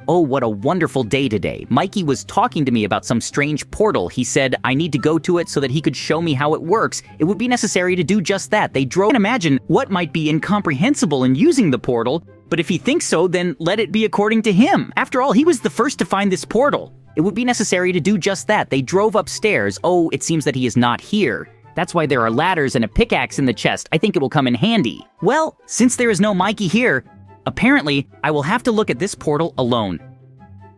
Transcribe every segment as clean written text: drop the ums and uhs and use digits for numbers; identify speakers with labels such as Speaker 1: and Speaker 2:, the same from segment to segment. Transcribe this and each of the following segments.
Speaker 1: Oh, what a wonderful day today. Mikey was talking to me about some strange portal. He said I need to go to it so that he could show me how it works. It would be necessary to do just that. They drove and imagine what might be incomprehensible in using the portal, but if he thinks so, then let it be according to him. After all, he was the first to find this portal. It would be necessary to do just that. They drove upstairs. Oh, it seems that he is not here. That's why there are ladders and a pickaxe in the chest. I think it will come in handy. Well, since there is no Mikey here, apparently, I will have to look at this portal alone.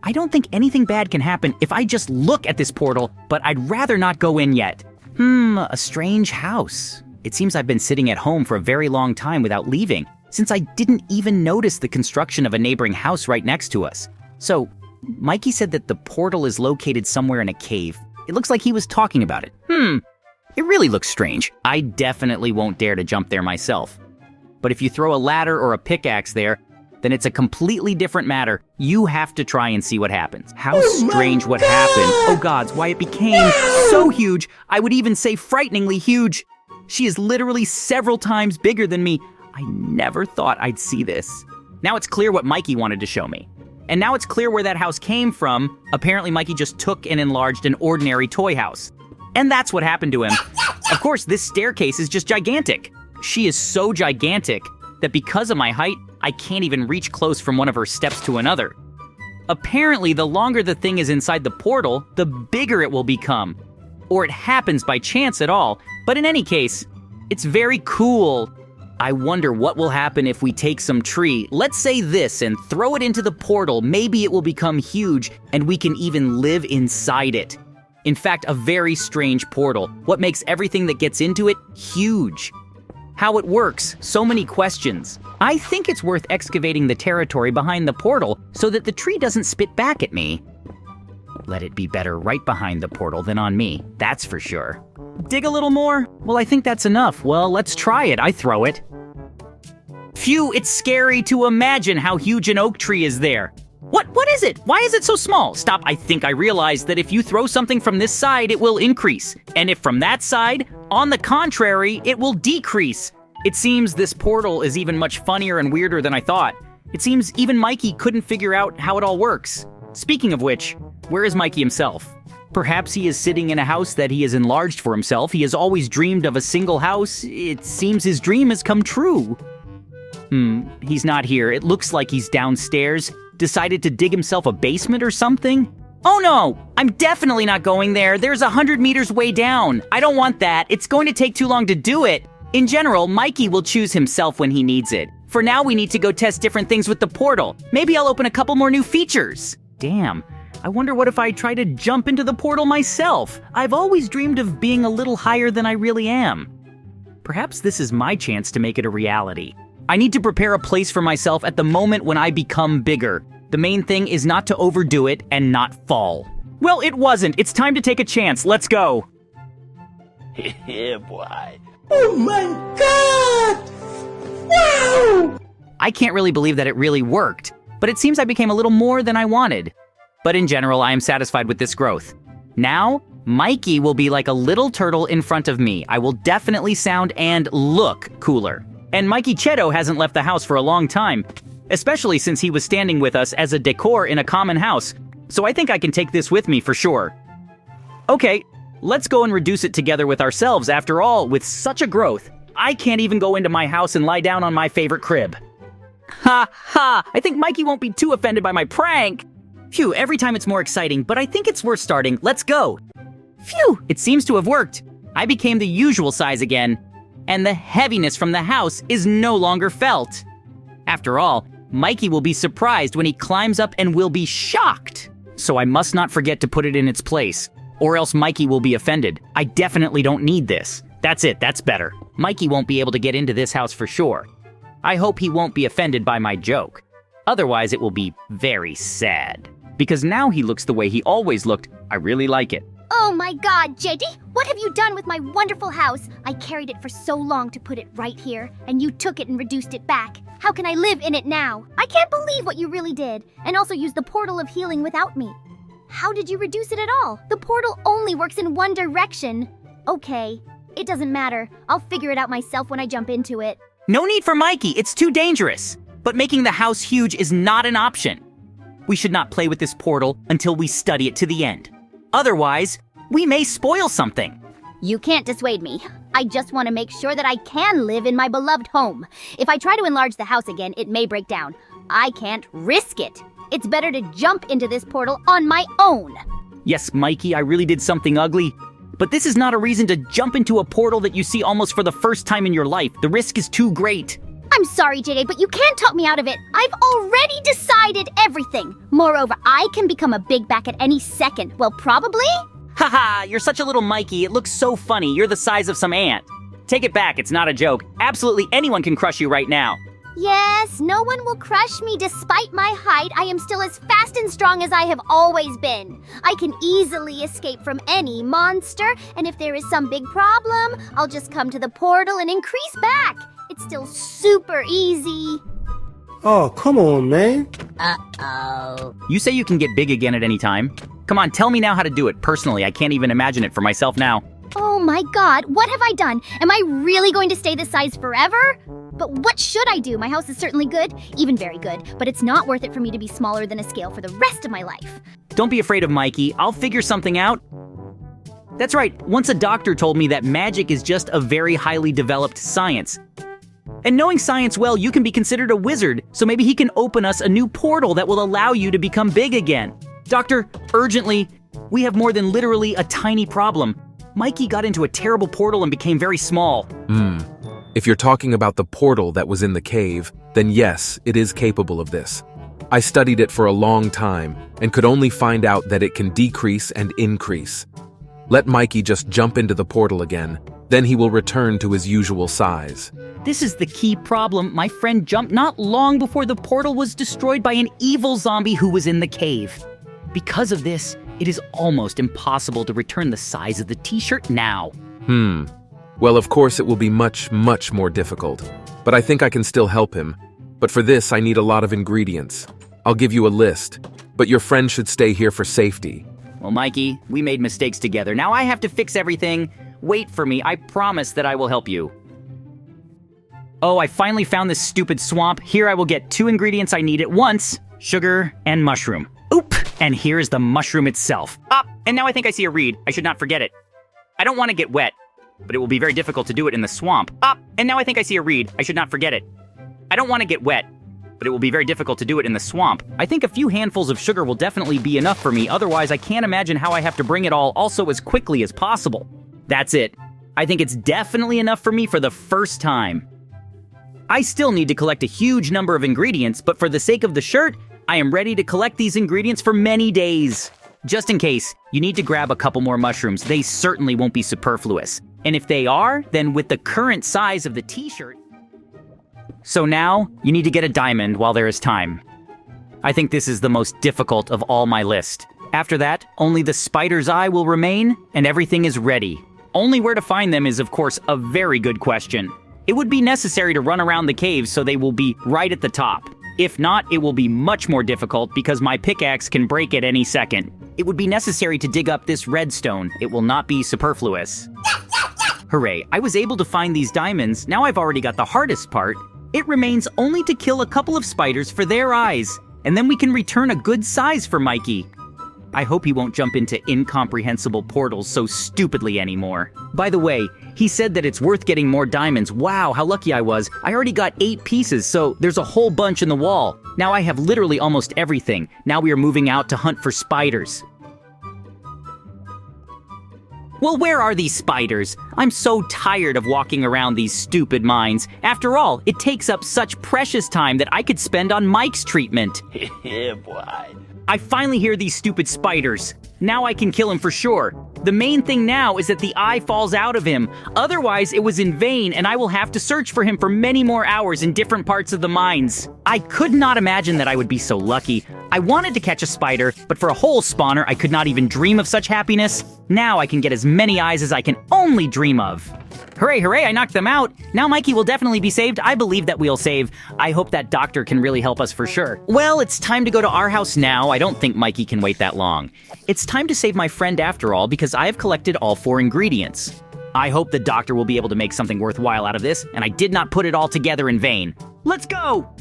Speaker 1: I don't think anything bad can happen if I just look at this portal, but I'd rather not go in yet. A strange house. It seems I've been sitting at home for a very long time without leaving, since I didn't even notice the construction of a neighboring house right next to us. So, Mikey said that the portal is located somewhere in a cave. It looks like he was talking about it. It really looks strange. I definitely won't dare to jump there myself. But if you throw a ladder or a pickaxe there, then it's a completely different matter. You have to try and see what happens. How strange what happened. Oh gods, why it became so huge. I would even say frighteningly huge. She is literally several times bigger than me. I never thought I'd see this. Now it's clear what Mikey wanted to show me. And now it's clear where that house came from. Apparently Mikey just took and enlarged an ordinary toy house. And that's what happened to him. Of course, this staircase is just gigantic. She is so gigantic that because of my height, I can't even reach close from one of her steps to another. Apparently, the longer the thing is inside the portal, the bigger it will become. Or it happens by chance at all. But in any case, it's very cool. I wonder what will happen if we take some tree, let's say this, and throw it into the portal. Maybe it will become huge, and we can even live inside it. In fact, a very strange portal. What makes everything that gets into it huge? How it works, so many questions. I think it's worth excavating the territory behind the portal so that the tree doesn't spit back at me. Let it be better right behind the portal than on me, that's for sure. Dig a little more? Well, I think that's enough. Well, let's try it. I throw it. Phew, it's scary to imagine how huge an oak tree is there. What is it? Why is it so small? Stop, I think I realized that if you throw something from this side, it will increase. And if from that side, on the contrary, it will decrease. It seems this portal is even much funnier and weirder than I thought. It seems even Mikey couldn't figure out how it all works. Speaking of which, where is Mikey himself? Perhaps he is sitting in a house that he has enlarged for himself. He has always dreamed of a single house. It seems his dream has come true. He's not here. It looks like he's downstairs. Decided to dig himself a basement or something? Oh no! I'm definitely not going there. There's 100 meters way down. I don't want that. It's going to take too long to do it. In general, Mikey will choose himself when he needs it. For now, we need to go test different things with the portal. Maybe I'll open a couple more new features. Damn, I wonder what if I try to jump into the portal myself? I've always dreamed of being a little higher than I really am. Perhaps this is my chance to make it a reality. I need to prepare a place for myself at the moment when I become bigger. The main thing is not to overdo it and not fall. Well, it wasn't. It's time to take a chance. Let's go.
Speaker 2: Yeah, boy.
Speaker 3: Oh my god! Wow!
Speaker 1: I can't really believe that it really worked, but it seems I became a little more than I wanted. But in general, I am satisfied with this growth. Now, Mikey will be like a little turtle in front of me. I will definitely sound and look cooler. And Mikey Cheto hasn't left the house for a long time, especially since he was standing with us as a decor in a common house. So I think I can take this with me for sure. Okay, let's go and reduce it together with ourselves. After all, with such a growth, I can't even go into my house and lie down on my favorite crib. Ha ha! I think Mikey won't be too offended by my prank. Phew, every time it's more exciting, but I think it's worth starting. Let's go. Phew, it seems to have worked. I became the usual size again, and the heaviness from the house is no longer felt. After all, Mikey will be surprised when he climbs up and will be shocked. So I must not forget to put it in its place, or else Mikey will be offended. I definitely don't need this. That's it, that's better. Mikey won't be able to get into this house for sure. I hope he won't be offended by my joke. Otherwise, it will be very sad. Because now he looks the way he always looked. I really like it.
Speaker 4: Oh my god, JD! What have you done with my wonderful house? I carried it for so long to put it right here, and you took it and reduced it back. How can I live in it now? I can't believe what you really did, and also use the portal of healing without me. How did you reduce it at all? The portal only works in one direction. Okay, it doesn't matter. I'll figure it out myself when I jump into it.
Speaker 1: No need for Mikey, it's too dangerous. But making the house huge is not an option. We should not play with this portal until we study it to the end. Otherwise, we may spoil something.
Speaker 4: You can't dissuade me. I just want to make sure that I can live in my beloved home. If I try to enlarge the house again, it may break down. I can't risk it. It's better to jump into this portal on my own.
Speaker 1: Yes, Mikey, I really did something ugly. But this is not a reason to jump into a portal that you see almost for the first time in your life. The risk is too great.
Speaker 4: I'm sorry, JJ, but you can't talk me out of it. I've already decided everything. Moreover, I can become a big back at any second. Well, probably?
Speaker 1: Haha, you're such a little Mikey. It looks so funny. You're the size of some ant. Take it back, it's not a joke. Absolutely anyone can crush you right now.
Speaker 4: Yes, no one will crush me despite my height. I am still as fast and strong as I have always been. I can easily escape from any monster, and if there is some big problem, I'll just come to the portal and increase back. It's still super easy.
Speaker 3: Oh, come on, man.
Speaker 1: You say you can get big again at any time. Come on, tell me now how to do it. Personally, I can't even imagine it for myself now.
Speaker 4: Oh my god, what have I done? Am I really going to stay this size forever? But what should I do? My house is certainly good, even very good, but it's not worth it for me to be smaller than a scale for the rest of my life.
Speaker 1: Don't be afraid of Mikey. I'll figure something out. That's right. Once a doctor told me that magic is just a very highly developed science. And knowing science well, you can be considered a wizard, so maybe he can open us a new portal that will allow you to become big again. Doctor, urgently, we have more than literally a tiny problem. Mikey got into a terrible portal and became very small.
Speaker 5: If you're talking about the portal that was in the cave, then yes, it is capable of this. I studied it for a long time and could only find out that it can decrease and increase. Let Mikey just jump into the portal again, then he will return to his usual size.
Speaker 1: This is the key problem. My friend jumped not long before the portal was destroyed by an evil zombie who was in the cave. Because of this, it is almost impossible to return the size of the t-shirt now.
Speaker 5: Well, of course it will be much, much more difficult. But I think I can still help him. But for this, I need a lot of ingredients. I'll give you a list, but your friend should stay here for safety.
Speaker 1: Well, Mikey, we made mistakes together. Now I have to fix everything. Wait for me. I promise that I will help you. Oh, I finally found this stupid swamp. Here I will get 2 ingredients I need at once. Sugar and mushroom. Oop! And here is the mushroom itself. And now I think I see a reed. I should not forget it. I don't want to get wet, but it will be very difficult to do it in the swamp. And now I think I see a reed. I should not forget it. I don't want to get wet, but it will be very difficult to do it in the swamp. I think a few handfuls of sugar will definitely be enough for me. Otherwise, I can't imagine how I have to bring it all also as quickly as possible. That's it. I think it's definitely enough for me for the first time. I still need to collect a huge number of ingredients, but for the sake of the shirt, I am ready to collect these ingredients for many days. Just in case, you need to grab a couple more mushrooms. They certainly won't be superfluous. And if they are, then with the current size of the t-shirt... So now, you need to get a diamond while there is time. I think this is the most difficult of all my list. After that, only the spider's eye will remain, and everything is ready. Only where to find them is, of course, a very good question. It would be necessary to run around the caves so they will be right at the top. If not, it will be much more difficult because my pickaxe can break at any second. It would be necessary to dig up this redstone. It will not be superfluous. Hooray, I was able to find these diamonds. Now I've already got the hardest part. It remains only to kill a couple of spiders for their eyes, and then we can return a good size for Mikey. I hope he won't jump into incomprehensible portals so stupidly anymore. By the way, he said that it's worth getting more diamonds. Wow, how lucky I was. I already got 8 pieces, so there's a whole bunch in the wall. Now I have literally almost everything. Now we are moving out to hunt for spiders. Well, where are these spiders? I'm so tired of walking around these stupid mines. After all, it takes up such precious time that I could spend on Mike's treatment.
Speaker 2: Yeah, boy.
Speaker 1: I finally hear these stupid spiders. Now I can kill him for sure. The main thing now is that the eye falls out of him. Otherwise, it was in vain, and I will have to search for him for many more hours in different parts of the mines. I could not imagine that I would be so lucky. I wanted to catch a spider, but for a whole spawner, I could not even dream of such happiness. Now I can get as many eyes as I can only dream of. Hooray, hooray, I knocked them out. Now Mikey will definitely be saved. I believe that we'll save. I hope that doctor can really help us for sure. Well, it's time to go to our house now. I don't think Mikey can wait that long. It's time to save my friend after all, because I have collected all 4 ingredients. I hope the doctor will be able to make something worthwhile out of this, and I did not put it all together in vain. Let's go!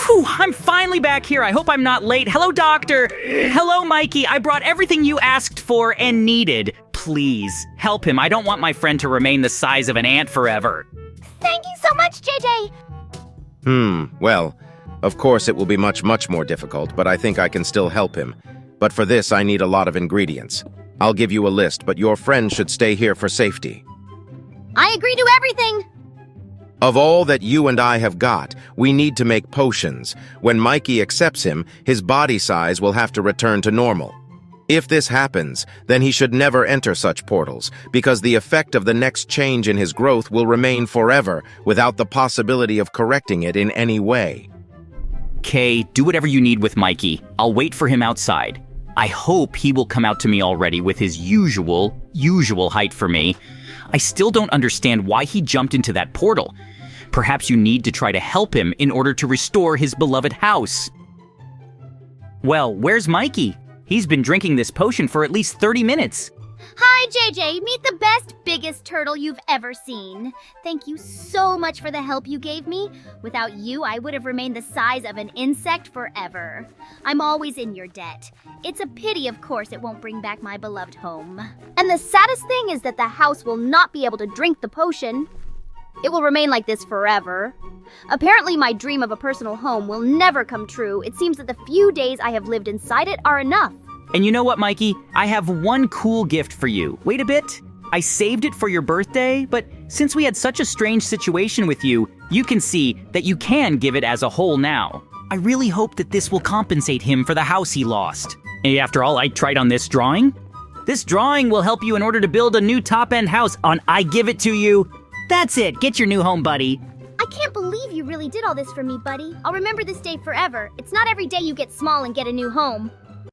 Speaker 1: Phew, I'm finally back here. I hope I'm not late. Hello, doctor. Hello, Mikey. I brought everything you asked for and needed. Please, help him. I don't want my friend to remain the size of an ant forever.
Speaker 4: Thank you so much, JJ.
Speaker 6: Well, of course it will be much more difficult, but I think I can still help him. But for this, I need a lot of ingredients. I'll give you a list, but your friend should stay here for safety.
Speaker 4: I agree to everything.
Speaker 6: Of all that you and I have got, we need to make potions. When Mikey accepts him, his body size will have to return to normal. If this happens, then he should never enter such portals, because the effect of the next change in his growth will remain forever without the possibility of correcting it in any way.
Speaker 1: Kay, do whatever you need with Mikey. I'll wait for him outside. I hope he will come out to me already with his usual height for me. I still don't understand why he jumped into that portal. Perhaps you need to try to help him in order to restore his beloved house. Well, where's Mikey? He's been drinking this potion for at least 30 minutes.
Speaker 4: Hi, JJ. Meet the best, biggest turtle you've ever seen. Thank you so much for the help you gave me. Without you, I would have remained the size of an insect forever. I'm always in your debt. It's a pity, of course, it won't bring back my beloved home. And the saddest thing is that the house will not be able to drink the potion. It will remain like this forever. Apparently, my dream of a personal home will never come true. It seems that the few days I have lived inside it are enough.
Speaker 1: And you know what, Mikey? I have one cool gift for you. Wait a bit. I saved it for your birthday, but since we had such a strange situation with you, you can see that you can give it as a whole now. I really hope that this will compensate him for the house he lost. After all, I tried on this drawing. This drawing will help you in order to build a new top-end house on I Give It To You. That's it. Get your new home, buddy.
Speaker 4: I can't believe you really did all this for me, buddy. I'll remember this day forever. It's not every day you get small and get a new home.